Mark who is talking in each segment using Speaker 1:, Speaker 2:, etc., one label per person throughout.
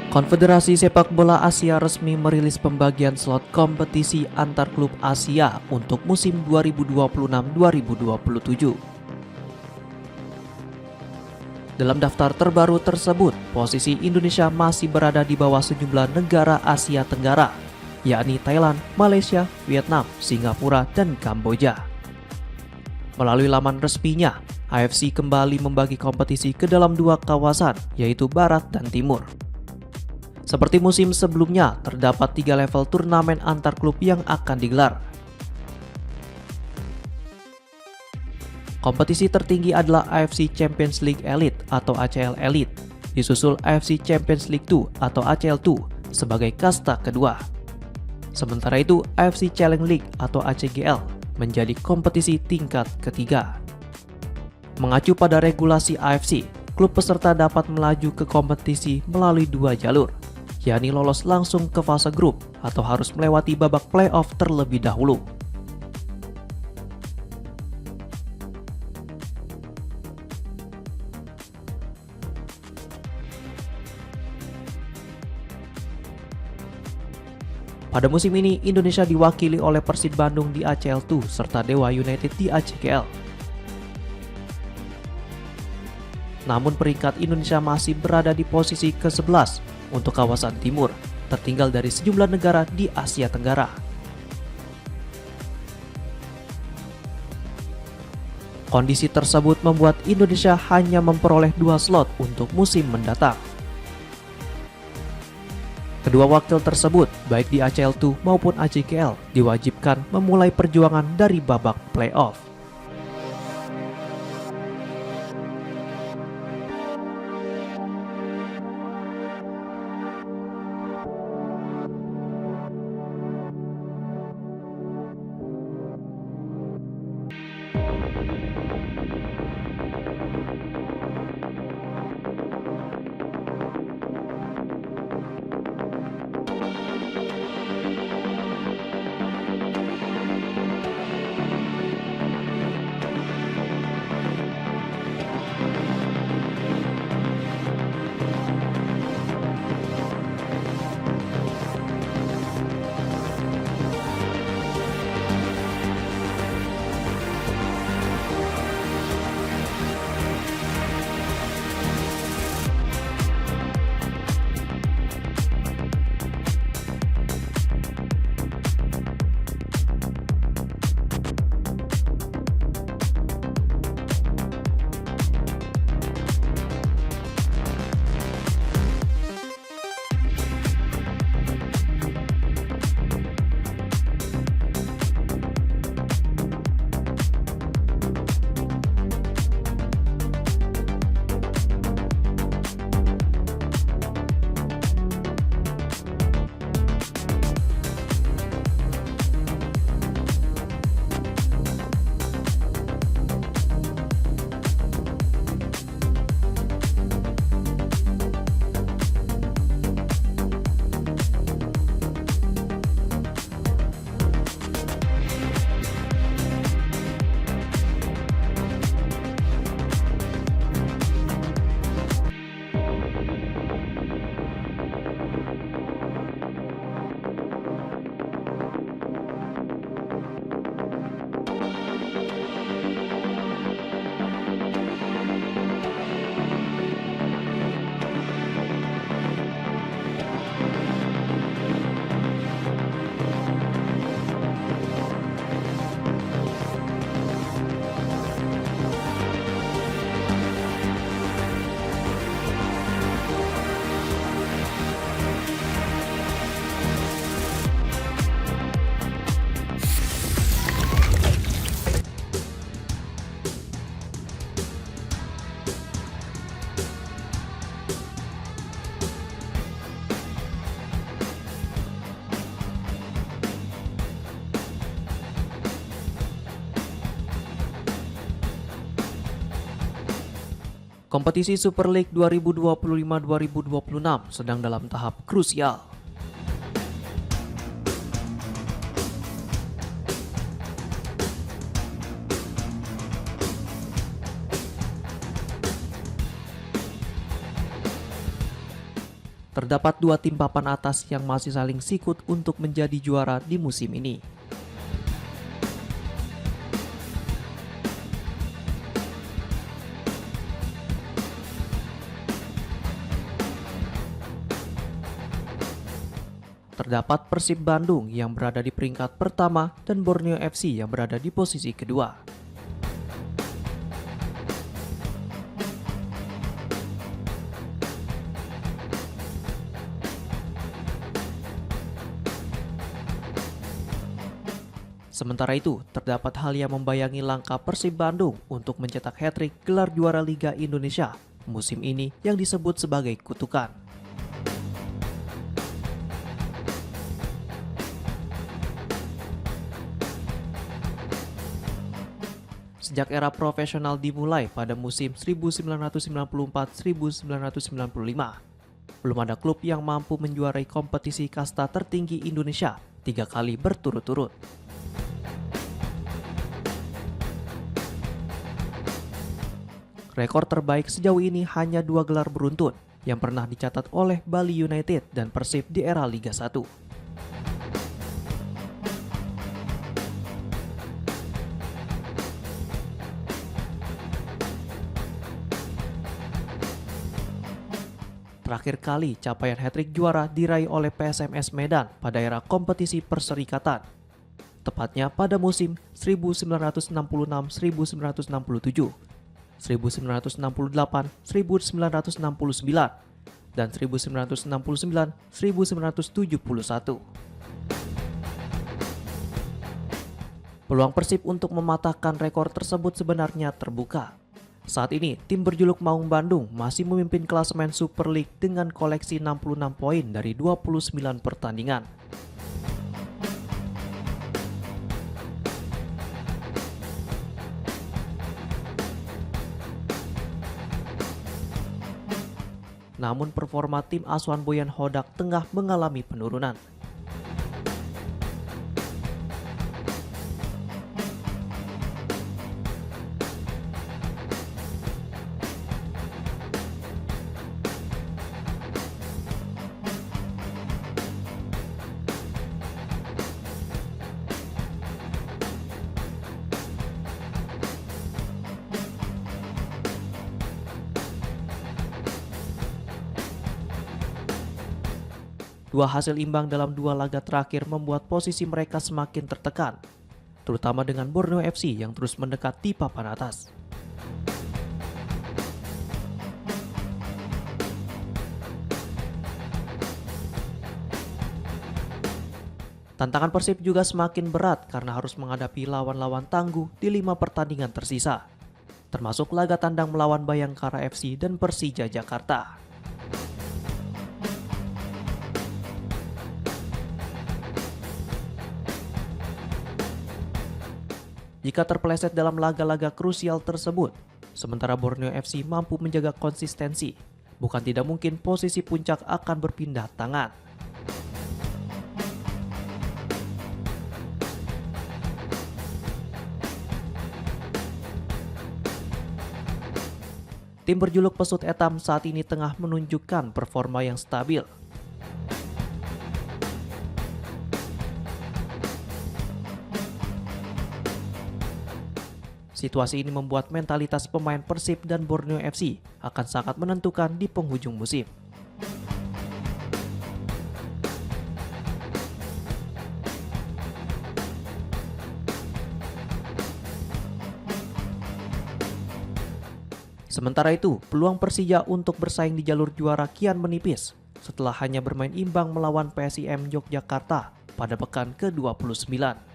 Speaker 1: Konfederasi Sepak Bola Asia resmi merilis pembagian slot kompetisi antar klub Asia untuk musim 2026-2027. Dalam daftar terbaru tersebut, posisi Indonesia masih berada di bawah sejumlah negara Asia Tenggara, yakni Thailand, Malaysia, Vietnam, Singapura, dan Kamboja. Melalui laman resminya, AFC kembali membagi kompetisi ke dalam dua kawasan, yaitu Barat dan Timur. Seperti musim sebelumnya, terdapat 3 level turnamen antar klub yang akan digelar. Kompetisi tertinggi adalah AFC Champions League Elite atau ACL Elite, disusul AFC Champions League 2 atau ACL 2 sebagai kasta kedua. Sementara itu, AFC Challenge League atau ACGL menjadi kompetisi tingkat ketiga. Mengacu pada regulasi AFC, klub peserta dapat melaju ke kompetisi melalui 2 jalur, yakni lolos langsung ke fase grup atau harus melewati babak playoff terlebih dahulu. Pada musim ini, Indonesia diwakili oleh Persib Bandung di ACL 2 serta Dewa United di ACGL. Namun peringkat Indonesia masih berada di posisi ke-11 untuk kawasan timur, tertinggal dari sejumlah negara di Asia Tenggara. Kondisi tersebut membuat Indonesia hanya memperoleh 2 slot untuk musim mendatang. Kedua wakil tersebut, baik di ACL 2 maupun ACGL, diwajibkan memulai perjuangan dari babak playoff. Kompetisi Super League 2025-2026 sedang dalam tahap krusial. Terdapat dua tim papan atas yang masih saling sikut untuk menjadi juara di musim ini. Terdapat Persib Bandung yang berada di peringkat pertama dan Borneo FC yang berada di posisi kedua. Sementara itu, terdapat hal yang membayangi langkah Persib Bandung untuk mencetak hat-trick gelar juara Liga Indonesia musim ini yang disebut sebagai kutukan. Sejak era profesional dimulai pada musim 1994-1995, belum ada klub yang mampu menjuarai kompetisi kasta tertinggi Indonesia 3 kali berturut-turut. Rekor terbaik sejauh ini hanya 2 gelar beruntun yang pernah dicatat oleh Bali United dan Persib di era Liga 1. Terakhir kali capaian hat-trick juara diraih oleh PSMS Medan pada era kompetisi perserikatan, tepatnya pada musim 1966-1967. 1968-1969, dan 1969-1971. Peluang Persib untuk mematahkan rekor tersebut sebenarnya terbuka. Saat ini, tim berjuluk Maung Bandung masih memimpin klasemen Super League dengan koleksi 66 poin dari 29 pertandingan. Namun performa tim asuhan Boyan Hodak tengah mengalami penurunan. Dua hasil imbang dalam 2 laga terakhir membuat posisi mereka semakin tertekan, terutama dengan Borneo FC yang terus mendekati papan atas. Tantangan Persib juga semakin berat karena harus menghadapi lawan-lawan tangguh di 5 pertandingan tersisa, termasuk laga tandang melawan Bayangkara FC dan Persija Jakarta. Jika terpeleset dalam laga-laga krusial tersebut, sementara Borneo FC mampu menjaga konsistensi, bukan tidak mungkin posisi puncak akan berpindah tangan. Tim berjuluk Pesut Etam saat ini tengah menunjukkan performa yang stabil. Situasi ini membuat mentalitas pemain Persib dan Borneo FC akan sangat menentukan di penghujung musim. Sementara itu, peluang Persija untuk bersaing di jalur juara kian menipis setelah hanya bermain imbang melawan PSIM Yogyakarta pada pekan ke-29.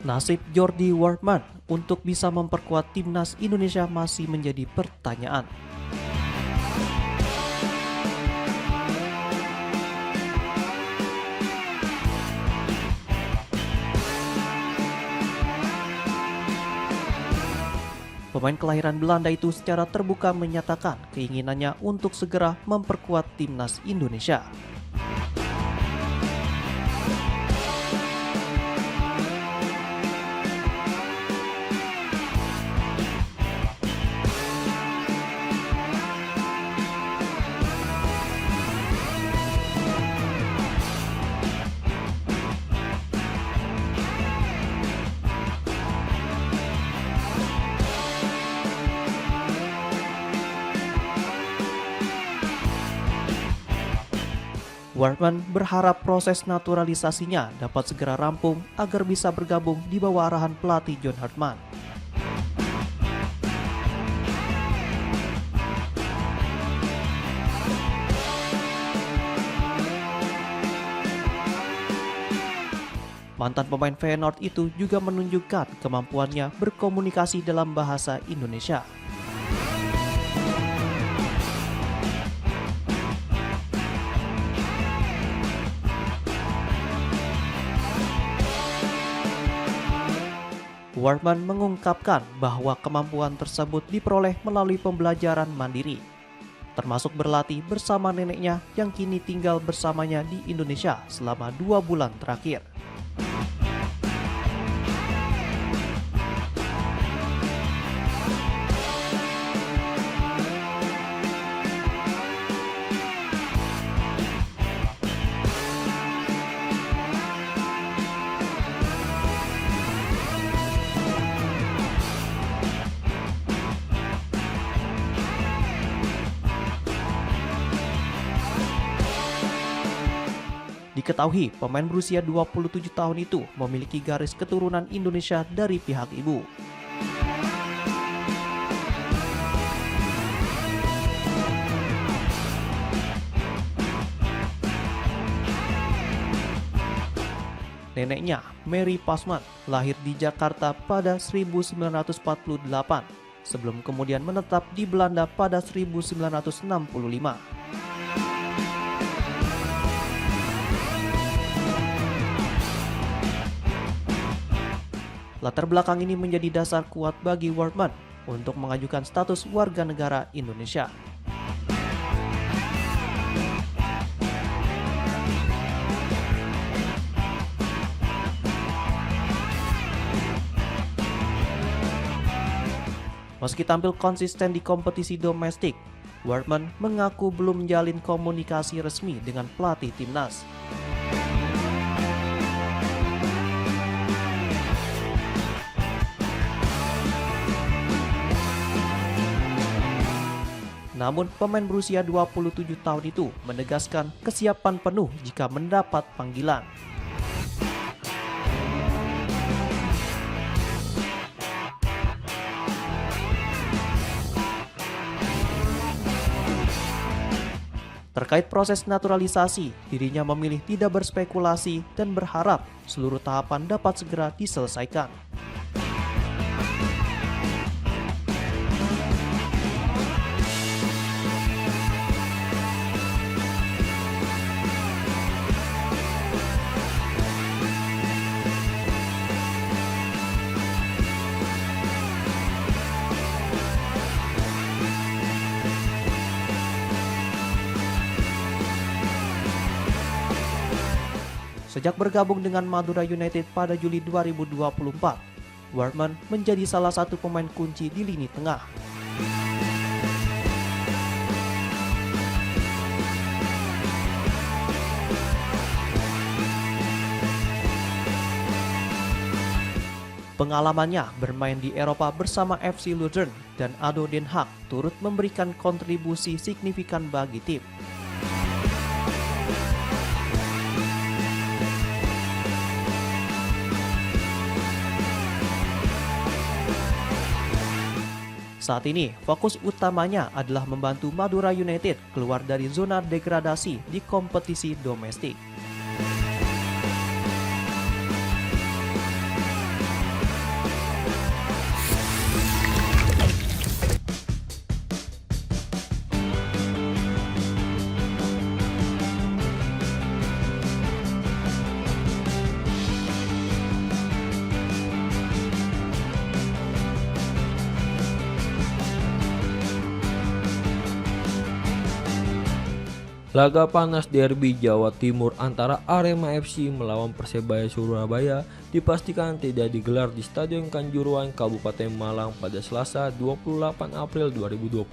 Speaker 1: Nasib Jordi Wortman untuk bisa memperkuat timnas Indonesia masih menjadi pertanyaan. Pemain kelahiran Belanda itu secara terbuka menyatakan keinginannya untuk segera memperkuat timnas Indonesia. Wartman berharap proses naturalisasinya dapat segera rampung agar bisa bergabung di bawah arahan pelatih John Hartman. Mantan pemain Feyenoord itu juga menunjukkan kemampuannya berkomunikasi dalam bahasa Indonesia. Wartman mengungkapkan bahwa kemampuan tersebut diperoleh melalui pembelajaran mandiri, termasuk berlatih bersama neneknya yang kini tinggal bersamanya di Indonesia selama 2 bulan terakhir. Diketahui pemain berusia 27 tahun itu memiliki garis keturunan Indonesia dari pihak ibu. Neneknya, Mary Pasman, lahir di Jakarta pada 1948, sebelum kemudian menetap di Belanda pada 1965. Latar belakang ini menjadi dasar kuat bagi Wartman untuk mengajukan status warga negara Indonesia. Meski tampil konsisten di kompetisi domestik, Wartman mengaku belum menjalin komunikasi resmi dengan pelatih timnas. Namun, pemain berusia 27 tahun itu menegaskan kesiapan penuh jika mendapat panggilan. Terkait proses naturalisasi, dirinya memilih tidak berspekulasi dan berharap seluruh tahapan dapat segera diselesaikan. Sejak bergabung dengan Madura United pada Juli 2024, Wartman menjadi salah satu pemain kunci di lini tengah. Pengalamannya bermain di Eropa bersama FC Luzern dan ADO Den Haag turut memberikan kontribusi signifikan bagi tim. Saat ini, fokus utamanya adalah membantu Madura United keluar dari zona degradasi di kompetisi domestik.
Speaker 2: Laga panas derby Jawa Timur antara Arema FC melawan Persebaya Surabaya dipastikan tidak digelar di Stadion Kanjuruhan Kabupaten Malang pada Selasa 28 April 2026.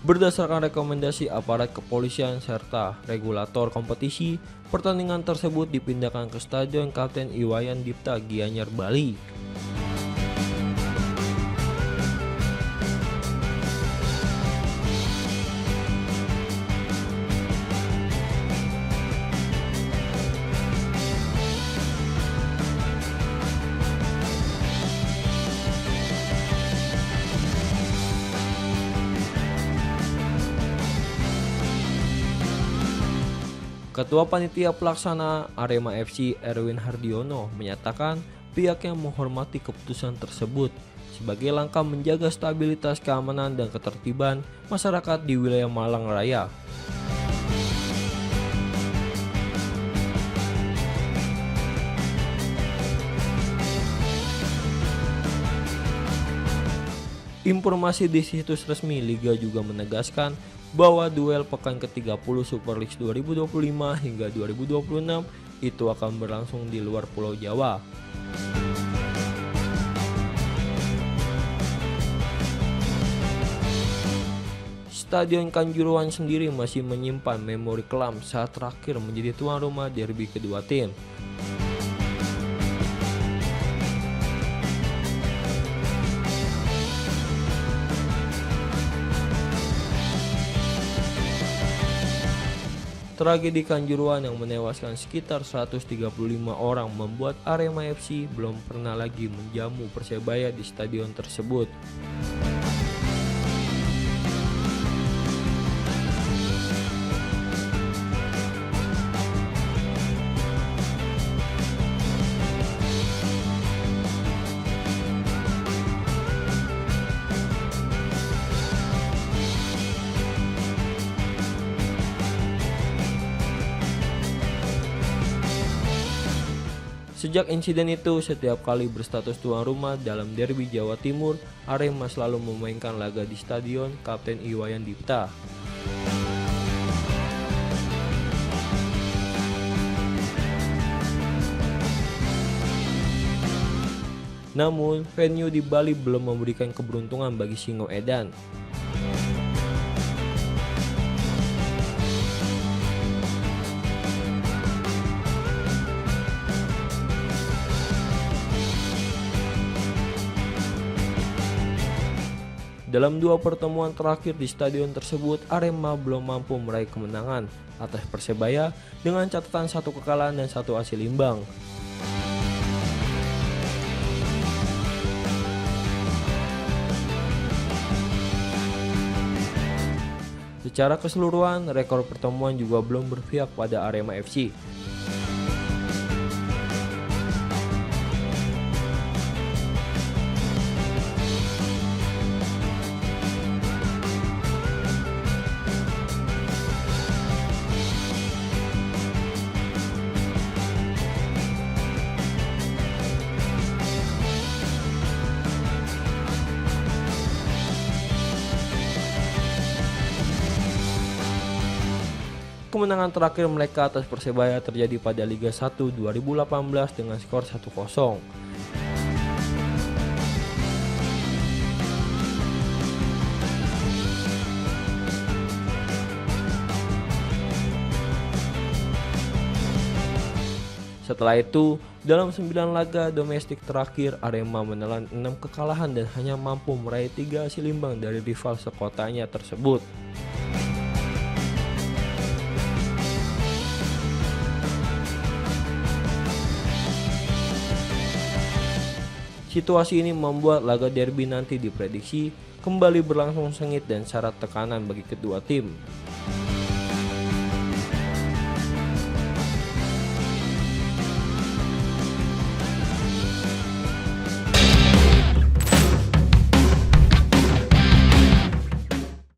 Speaker 2: Berdasarkan rekomendasi aparat kepolisian serta regulator kompetisi, pertandingan tersebut dipindahkan ke Stadion Kapten Iwayan Dipta Gianyar, Bali. Ketua Panitia Pelaksana Arema FC Erwin Hardiono menyatakan pihaknya menghormati keputusan tersebut sebagai langkah menjaga stabilitas keamanan dan ketertiban masyarakat di wilayah Malang Raya. Informasi di situs resmi Liga juga menegaskan bahwa duel pekan ke-30 Super League 2025 hingga 2026 itu akan berlangsung di luar Pulau Jawa. Stadion Kanjuruhan sendiri masih menyimpan memori kelam saat terakhir menjadi tuan rumah derby kedua tim. Tragedi Kanjuruhan yang menewaskan sekitar 135 orang membuat Arema FC belum pernah lagi menjamu Persebaya di stadion tersebut. Sejak insiden itu, setiap kali berstatus tuan rumah dalam derby Jawa Timur, Arema selalu memainkan laga di Stadion Kapten Iwayan Dipta. Namun, venue di Bali belum memberikan keberuntungan bagi Singo Edan. Dalam dua pertemuan terakhir di stadion tersebut, Arema belum mampu meraih kemenangan atas Persebaya dengan catatan 1 kekalahan dan 1 hasil imbang. Secara keseluruhan, rekor pertemuan juga belum berpihak pada Arema FC. Kemenangan terakhir mereka atas Persebaya terjadi pada Liga 1 2018 dengan skor 1-0. Setelah itu, dalam 9 laga domestik terakhir, Arema menelan 6 kekalahan dan hanya mampu meraih 3 hasil imbang dari rival sekotanya tersebut. Situasi ini membuat laga derby nanti diprediksi kembali berlangsung sengit dan syarat tekanan bagi kedua tim.